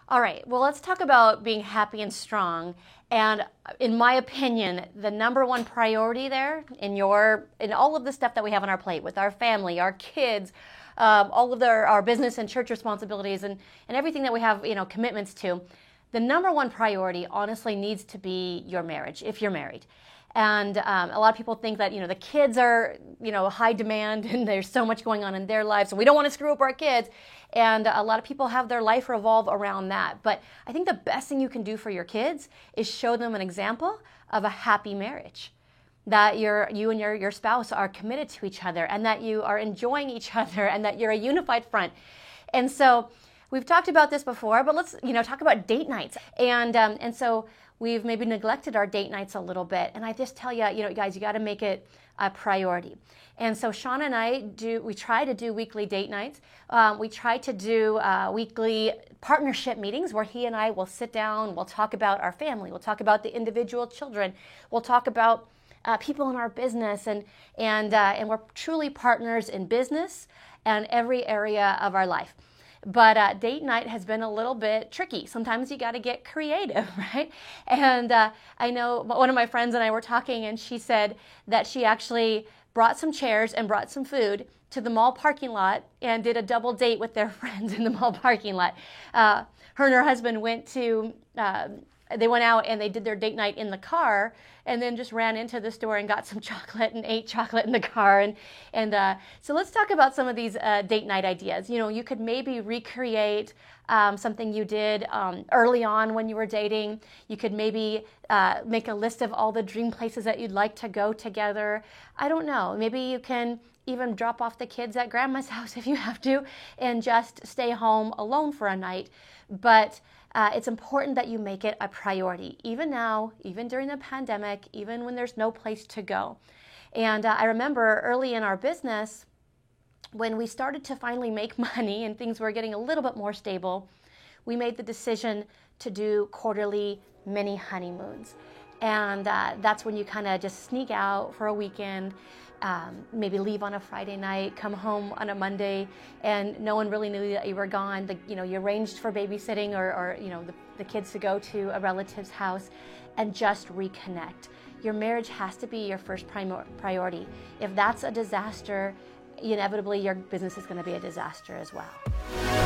All right, well, let's talk about being happy and strong. And in my opinion, the number one priority there in all of the stuff that we have on our plate with our family, our kids, all of our business and church responsibilities, and everything that we have, commitments to, the number one priority honestly needs to be your marriage, if you're married. And a lot of people think that, the kids are, high demand and there's so much going on in their lives, so we don't want to screw up our kids. And a lot of people have their life revolve around that. But I think the best thing you can do for your kids is show them an example of a happy marriage. That you and your spouse are committed to each other, and that you are enjoying each other, and that you're a unified front. And so we've talked about this before, but let's talk about date nights. And so we've maybe neglected our date nights a little bit. And I just tell you, guys, you got to make it a priority. And so Sean and I we try to do weekly date nights. We try to do weekly partnership meetings where he and I will sit down, we'll talk about our family, we'll talk about the individual children, we'll talk about people in our business, and we're truly partners in business and every area of our life. But date night has been a little bit tricky. Sometimes you got to get creative, right? And I know one of my friends and I were talking, and she said that she actually brought some chairs and brought some food to the mall parking lot and did a double date with their friends in the mall parking lot. Her and her husband they went out and they did their date night in the car, and then just ran into the store and got some chocolate and ate chocolate in the car. And so let's talk about some of these date night ideas. You could maybe recreate something you did early on when you were dating. You could maybe make a list of all the dream places that you'd like to go together. I don't know. Maybe you can even drop off the kids at grandma's house if you have to, and just stay home alone for a night. But it's important that you make it a priority, even now, even during the pandemic, even when there's no place to go. And I remember early in our business, when we started to finally make money and things were getting a little bit more stable, we made the decision to do quarterly mini honeymoons. And that's when you kind of just sneak out for a weekend, maybe leave on a Friday night, come home on a Monday, and no one really knew that you were gone. You arranged for babysitting or the kids to go to a relative's house and just reconnect. Your marriage has to be your first priority. If that's a disaster, inevitably your business is going to be a disaster as well.